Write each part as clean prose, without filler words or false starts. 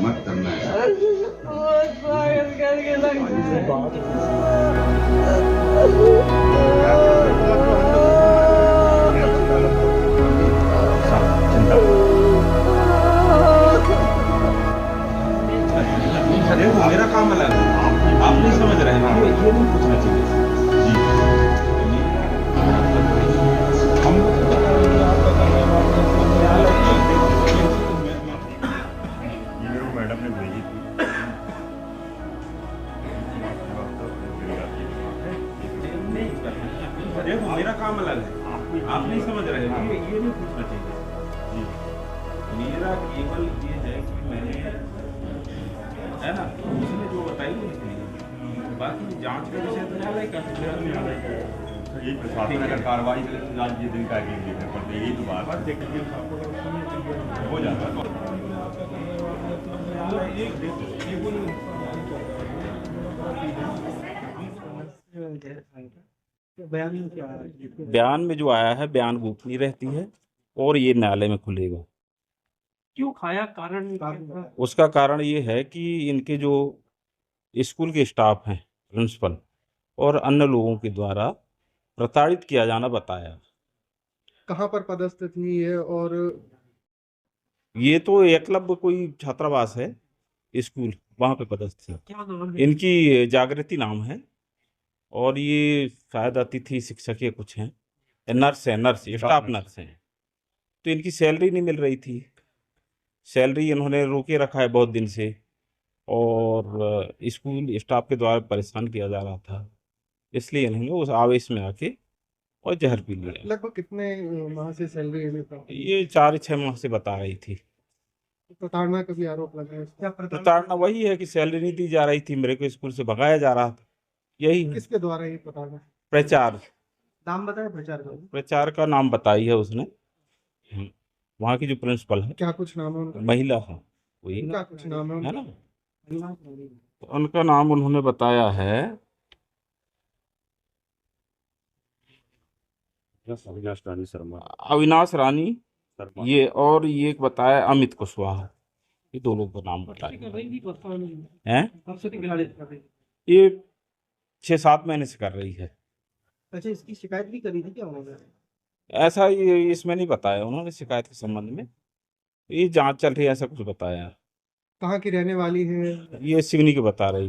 मत करना है। बहुत पागल करके लगता है। चिंता देखो मेरा काम अलग है, आप नहीं समझ रहे हैं, ये नहीं पूछना चाहिए जी। हम ये मेरे को मैडम ने भेजी थी। देखो मेरा काम अलग है, आप नहीं समझ रहे हैं, ये नहीं पूछना चाहिए जी। मेरा केवल ये है कि मैंने, है ना, उसने जो बताई वो लिख ली, बाकी जांच का विषय तो न्यायालय का यही प्रशासन अगर कार्रवाई करे तो आज ये दिन का आगे देखना पड़ता है, यही तो बात हो जाता बयान में जो आया है, बयान गोपनीय रहती है और ये न्यायालय में खुलेगा। क्यों खाया, कारण उसका कारण ये है कि इनके जो स्कूल के स्टाफ हैं, प्रिंसिपल और अन्य लोगों के द्वारा प्रताड़ित किया जाना बताया। कहाँ पर पदस्थ थी ये? और ये तो एकलव्य कोई छात्रावास है स्कूल, वहाँ पे पदस्थ थी। क्या नाम है? इनकी जागृति नाम है और ये शायद अतिथि शिक्षक या कुछ हैं, नर्स है, नर्स स्टाफ नर्स हैं। तो इनकी सैलरी नहीं मिल रही थी, सैलरी इन्होंने रोके रखा है बहुत दिन से और स्कूल स्टाफ के द्वारा परेशान किया जा रहा था, इसलिए इन्होंने उस आवेश में आके और जहर पी लिया। लगभग कितने माह से सैलरी इन्हें प्राप्त? ये 4-6 माह से बता रही थी। प्रताड़ना का भी आरोप लगा है। क्या प्रताड़ना वही है कि सैलरी नहीं दी जा रही थी, मेरे को स्कूल से भगाया जा रहा था, यही है। किसके द्वारा ये प्रताड़ना? प्रचार, नाम बताया प्रचार का? प्रचार का नाम बताई है उसने। वहाँ की जो प्रिंसिपल है, क्या कुछ नाम है उनका? महिला है वही, क्या कुछ नाम है है उनका? ना। तो उनका नाम उन्होंने बताया है अविनाश रानी शर्मा अविनाश रानी, शर्मा। ये और ये एक बताया अमित कुशवाहा, ये दो लोगों का नाम बताया है। कब से प्रताड़ित कर रही? ये 6-7 महीने से कर रही है। अच्छा, इसकी शिकायत भी करी थी क्या उन्होंने? ऐसा ये इसमें नहीं बताया उन्होंने शिकायत के संबंध में, ये जांच चल रही है ऐसा कुछ बताया। कहाँ की रहने वाली है? ये सिवनी के बता रही।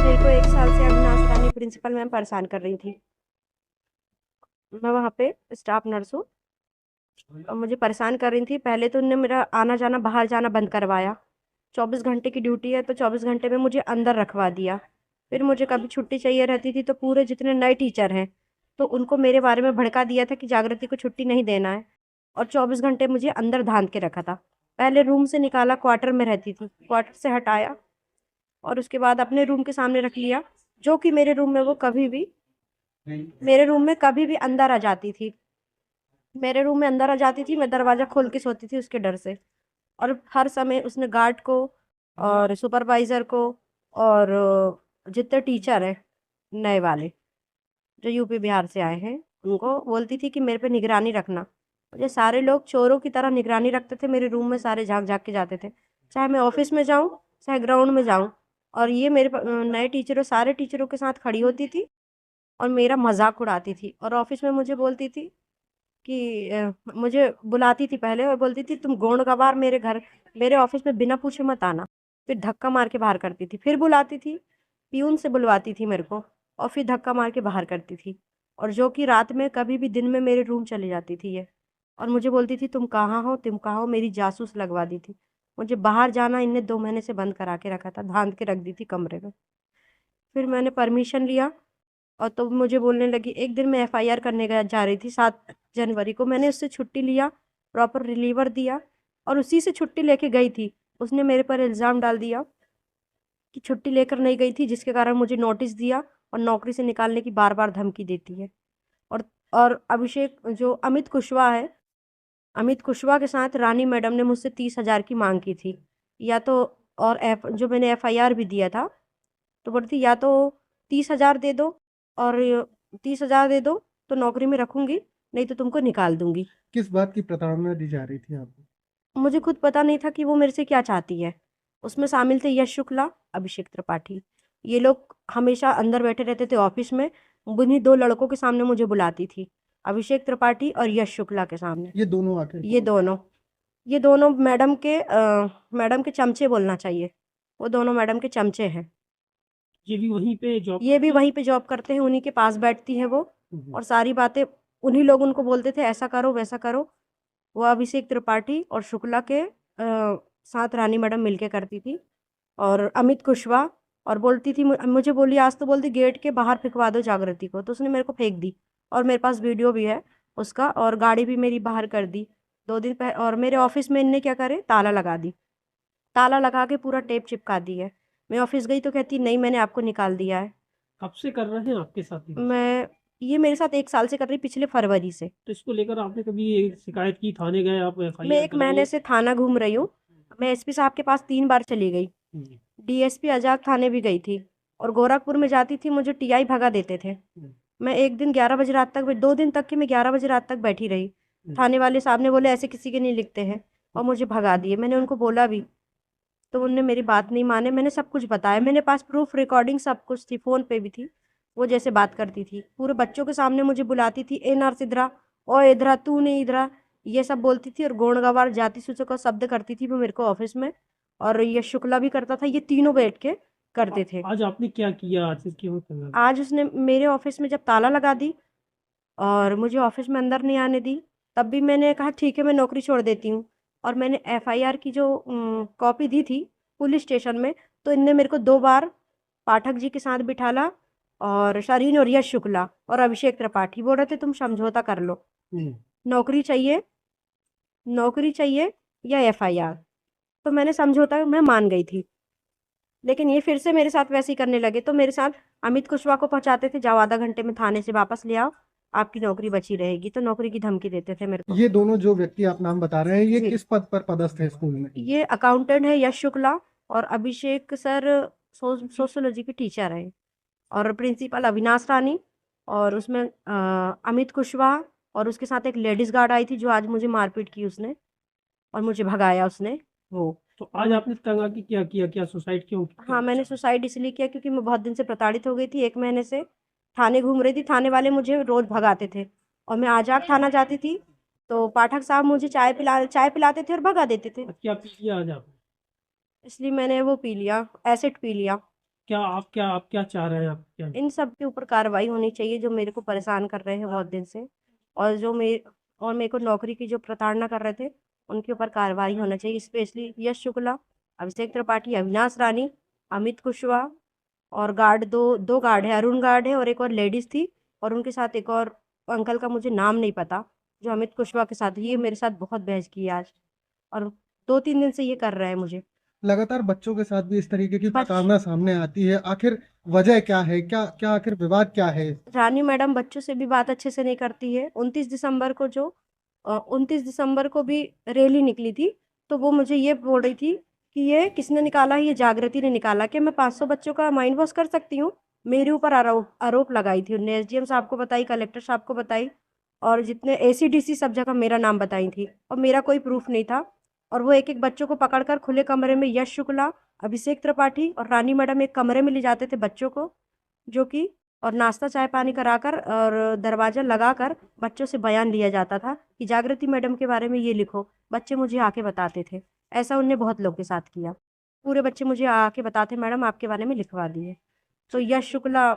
मेरे को 1 साल से अविनाश रानी प्रिंसिपल मैम परेशान कर रही थी। मैं वहाँ पे स्टाफ नर्स हूँ और मुझे परेशान कर रही थी। पहले तो उन्होंने मेरा आना जाना, बाहर जाना बंद करवाया। 24 घंटे की ड्यूटी है तो 24 घंटे में मुझे अंदर रखवा दिया। फिर मुझे कभी छुट्टी चाहिए रहती थी तो पूरे जितने नए टीचर हैं तो उनको मेरे बारे में भड़का दिया था कि जागृति को छुट्टी नहीं देना है और 24 घंटे मुझे अंदर धांध के रखा था। पहले रूम से निकाला, क्वार्टर में रहती थी, क्वार्टर से हटाया और उसके बाद अपने रूम के सामने रख लिया, जो कि मेरे रूम में वो कभी भी अंदर आ जाती थी। मेरे रूम में अंदर आ जाती थी, मैं दरवाज़ा खोल के सोती थी उसके डर से। और हर समय उसने गार्ड को और सुपरवाइज़र को और जितने टीचर हैं नए वाले जो यूपी बिहार से आए हैं उनको बोलती थी कि मेरे पे निगरानी रखना। मुझे सारे लोग चोरों की तरह निगरानी रखते थे, मेरे रूम में सारे झाँक-झाँक के जाते थे, चाहे मैं ऑफ़िस में जाऊँ, चाहे ग्राउंड में जाऊँ। और ये मेरे नए टीचरों, सारे टीचरों के साथ खड़ी होती थी और मेरा मज़ाक उड़ाती थी और ऑफ़िस में मुझे बोलती थी कि मुझे बुलाती थी पहले और बोलती थी तुम गोंड-गँवार मेरे ऑफ़िस में बिना पूछे मत आना। फिर धक्का मार के बाहर करती थी, फिर बुलाती थी, पियून से बुलवाती थी मेरे को और फिर धक्का मार के बाहर करती थी। और जो कि रात में कभी भी दिन में मेरे रूम चली जाती थी ये और मुझे बोलती थी तुम कहाँ हो, तुम कहाँ हो, मेरी जासूस लगवा दी थी। मुझे बाहर जाना इनने 2 महीने से बंद करा के रखा था, धांध के रख दी थी कमरे में। फिर मैंने परमिशन लिया और तो मुझे बोलने लगी। एक दिन मैं एफआईआर करने जा रही थी 7 जनवरी को, मैंने उससे छुट्टी लिया, प्रॉपर रिलीवर दिया और उसी से छुट्टी लेके गई थी। उसने मेरे पर इल्ज़ाम डाल दिया कि छुट्टी लेकर नहीं गई थी, जिसके कारण मुझे नोटिस दिया और नौकरी से निकालने की बार-बार धमकी देती है। और अभिषेक जो अमित कुशवाहा है अमित कुशवाहा के साथ रानी मैडम ने मुझसे 30,000 की मांग की थी, या तो और जो मैंने FIR भी दिया था, तो बोलती थी या तो 30,000 दे दो, और 30,000 दे दो तो नौकरी में रखूंगी, नहीं तो तुमको निकाल दूंगी। किस बात की प्रताड़ना दी जा रही थी आपको? मुझे खुद पता नहीं था कि वो मेरे से क्या चाहती है। उसमें शामिल थे यश शुक्ला, अभिषेक त्रिपाठी। ये लोग हमेशा अंदर बैठे रहते थे ऑफिस में। उन्हीं 2 लड़कों के सामने मुझे बुलाती थी, अभिषेक त्रिपाठी और यश शुक्ला के सामने। ये दोनों आखिर ये दोनों मैडम के चमचे बोलना चाहिए। वो दोनों मैडम के चमचे हैं। ये भी वहीं पे जॉब ये भी वहीं पे जॉब करते हैं, उन्हीं के पास बैठती हैं वो, और सारी बातें उन्हीं लोग उनको बोलते थे, ऐसा करो वैसा करो। वो अभिषेक त्रिपाठी और शुक्ला के साथ रानी मैडम मिलके करती थी। और अमित कुशवाहा और बोलती थी, मुझे बोली आज तो बोलती गेट के बाहर फेंकवा दो जागृति को, तो उसने मेरे को फेंक दी, और मेरे पास वीडियो भी है उसका, और गाड़ी भी मेरी बाहर कर दी 2 दिन पहले। और मेरे ऑफिस में इनने क्या करे, ताला लगा दी, ताला लगा के पूरा टेप चिपका दी है। मैं ऑफिस गई तो कहती नहीं मैंने आपको निकाल दिया है। कब से कर रहे हैं आपके साथ ये मेरे साथ 1 साल से कर रही, पिछले फरवरी से। तो इसको लेकर आपने कभी शिकायत की, थाने गए आप? मैं 1 महीने से थाना घूम रही हूँ। मैं SP साहब के पास 3 बार चली गई, DSP आजाद थाने भी गई थी, और गोरखपुर में जाती थी, मुझे TI भगा देते थे। मैं एक दिन 11 बजे रात तक, 2 दिन तक की मैं 11 बजे रात तक बैठी रही। थाने वाले साहब ने बोले ऐसे किसी के नहीं लिखते हैं, और मुझे भगा दिए। मैंने उनको बोला भी तो उन्होंने मेरी बात नहीं माने। मैंने सब कुछ बताया, मेरे पास प्रूफ रिकॉर्डिंग सब कुछ थी, फ़ोन पे भी थी। वो जैसे बात करती थी, पूरे बच्चों के सामने मुझे बुलाती थी, ए नरसिद्रा, ओ इधरा, तू नहीं इधरा, ये सब बोलती थी, और गौण गवार जाति सूचक का शब्द करती थी वो मेरे को ऑफिस में, और ये शुक्ला भी करता था। ये तीनों बैठ के करते थे। आज आपने क्या किया? आज क्यों करना? आज उसने मेरे ऑफिस में जब ताला लगा दी और मुझे ऑफिस में अंदर नहीं आने दी, तब भी मैंने कहा ठीक है मैं नौकरी छोड़ देती हूँ। और मैंने FIR की जो कॉपी दी थी पुलिस स्टेशन में, तो इनने मेरे को 2 बार पाठक जी के साथ बिठाला, और शरीन और यश शुक्ला और अभिषेक त्रिपाठी बोल रहे थे तुम समझौता कर लो, नौकरी चाहिए या FIR। तो मैंने समझौता मैं मान गई थी, लेकिन ये फिर से मेरे साथ वैसे ही करने लगे। तो मेरे साथ अमित कुशवाहा को पहुंचाते थे, जाओ आधा घंटे में थाने से वापस ले आओ, आपकी नौकरी बची रहेगी, तो नौकरी की धमकी देते थे मेरे को। ये दोनों जो व्यक्ति आप नाम बता रहे हैं, ये जी। किस पद पर पदस्थ है स्कूल में? ये अकाउंटेंट है यश शुक्ला, और अभिषेक सर सोशियोलॉजी के टीचर है, और प्रिंसिपल अविनाश रानी, और उसमें अमित कुशवाहा, और उसके साथ एक लेडीज गार्ड आई थी जो आज मुझे मारपीट की उसने, और मुझे भगाया उसने वो। तो आज आपने तंग आके क्या किया? क्या सुसाइड क्यों किया? हाँ, मैंने सुसाइड इसलिए किया क्योंकि मैं बहुत दिन से प्रताड़ित हो गई थी। 1 महीने से थाने घूम रही थी, थाने वाले मुझे रोज भगाते थे, और मैं आजाद थाना जाती थी तो पाठक साहब मुझे चाय पिलाते थे और भगा देते थे। क्या पी लिया आज आपने? इसलिए मैंने वो पी लिया, एसिड पी लिया। आप क्या चाह रहे हैं? आप क्या? इन सब के ऊपर कार्रवाई होनी चाहिए जो मेरे को परेशान कर रहे हैं बहुत दिन से, और मेरे को नौकरी की जो प्रताड़ना कर रहे थे उनके ऊपर कार्रवाई होना चाहिए। स्पेशली यश शुक्ला, अभिषेक त्रिपाठी, अविनाश रानी, अमित कुशवाहा, और गार्ड दो गार्ड है, अरुण गार्ड है, और एक और लेडीज थी, और उनके साथ एक और अंकल का मुझे नाम नहीं पता जो अमित कुशवाहा के साथ। ये मेरे साथ बहुत बहस की आज, और 2-3 दिन से ये कर रहा है मुझे। लगातार बच्चों के साथ भी इस तरीके की प्रताड़ना सामने आती है, आखिर वजह क्या है? क्या आखिर विवाद क्या है? रानी मैडम बच्चों से भी बात अच्छे से नहीं करती है। 29 दिसंबर को भी रैली निकली थी, तो वो मुझे ये बोल रही थी कि ये किसने निकाला है, ये जागृति ने निकाला, कि मैं 500 बच्चों का माइंड वॉश कर सकती हूँ। मेरे ऊपर आरोप लगाई थी उन्होंने, SDM साहब को बताई, कलेक्टर साहब को बताई, और जितने ACDC सब जगह मेरा नाम बताई थी, और मेरा कोई प्रूफ नहीं था। और वो एक एक बच्चों को पकड़कर खुले कमरे में यश शुक्ला, अभिषेक त्रिपाठी और रानी मैडम एक कमरे में ले जाते थे बच्चों को, जो कि और नाश्ता चाय पानी कराकर और दरवाज़ा लगाकर बच्चों से बयान लिया जाता था कि जागृति मैडम के बारे में ये लिखो। बच्चे मुझे आके बताते थे। ऐसा उनने बहुत लोग के साथ किया। पूरे बच्चे मुझे आके बताते मैडम आपके बारे में लिखवा दिए। तो यश शुक्ला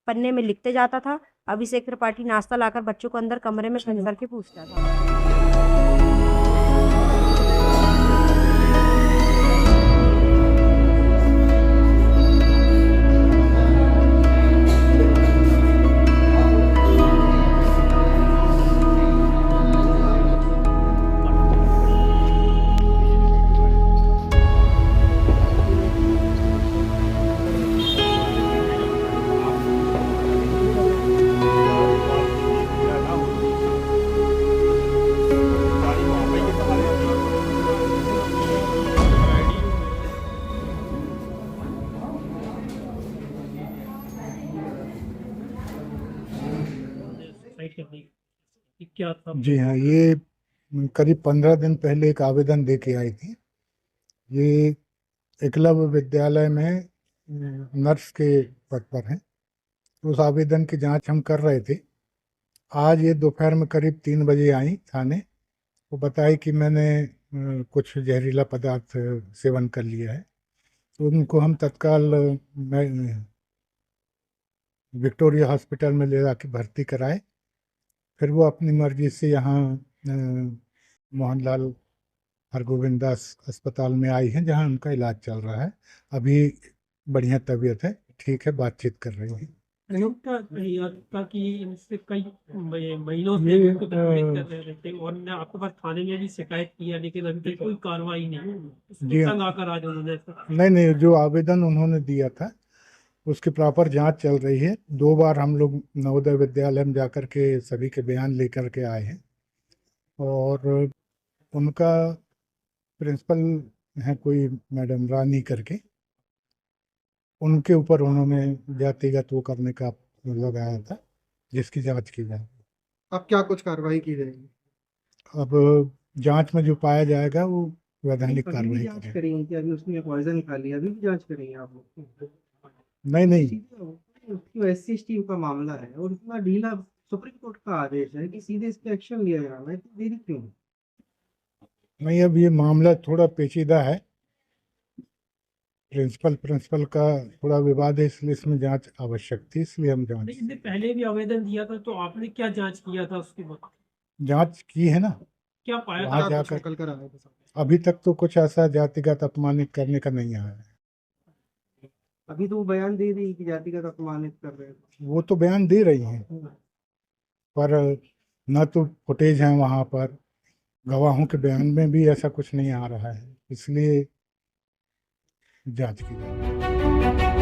पन्ने में लिखते जाता था, अभिषेक त्रिपाठी नाश्ता लाकर बच्चों को अंदर कमरे में बंद करके पूछता था। क्या था? जी हाँ, ये करीब 15 दिन पहले एक आवेदन दे के आई थी। ये एकलव्य विद्यालय में नर्स के पद पर हैं। तो उस आवेदन की जांच हम कर रहे थे। आज ये दोपहर में करीब 3 बजे आई थाने। वो बताई कि मैंने कुछ जहरीला पदार्थ सेवन कर लिया है। तो उनको हम तत्काल विक्टोरिया हॉस्पिटल में ले जाके भर्ती कराए। फिर वो अपनी मर्जी से यहाँ मोहनलाल हरगोविंद दास अस्पताल में आई हैं, जहाँ उनका इलाज चल रहा है। अभी बढ़िया तबीयत है, ठीक है, बातचीत कर रही है। का कि इनसे कई महीनों से इनको तकलीफ कर रहे थे और ने आपके पास थाने में भी शिकायत की है, लेकिन अभी तक कोई कार्रवाई नहीं। जी हाँ। तंग आकर आज उन्होंने नहीं, जो आवेदन उन्होंने दिया था उसकी प्रॉपर जांच चल रही है। 2 बार हम लोग नवोदय विद्यालय में जाकर के सभी के बयान लेकर के आए हैं। और उनका प्रिंसिपल है कोई मैडम रानी करके, उनके ऊपर उन्होंने जातिगत वो करने का लगाया था, जिसकी जांच की जाए। अब क्या कुछ कार्रवाई की जाएगी? अब जांच में जो पाया जाएगा वो वैधानिक अभी भी कार्रवाई जांच करेंगे। करेंगे कि अभी उसने पॉइजन खा लिया, अभी भी जांच करेंगे आप लोग? नहीं, उसकी SC/ST का मामला है और इतना ढीला सुप्रीम कोर्ट का आदेश है कि सीधे इस पे एक्शन लिया जाना है, तो देरी क्यों? नहीं, अब ये मामला थोड़ा पेचीदा है। प्रिंसिपल का थोड़ा विवाद है, इसलिए इसमें जांच आवश्यक थी, इसलिए हम इसने पहले भी आवेदन दिया था, तो आपने क्या जांच किया था उसके बाद? जांच की है ना। क्या पाया वहाँ था? जाकर निकल कर आया था? अभी तक तो कुछ ऐसा जातिगत अपमानित करने का नहीं आया है। अभी तो वो बयान दे रही कि जातिगत अपमानित कर रहे हैं। वो तो बयान दे रही हैं, पर न तो फुटेज है वहाँ पर, गवाहों के बयान में भी ऐसा कुछ नहीं आ रहा है, इसलिए जांच की जाए।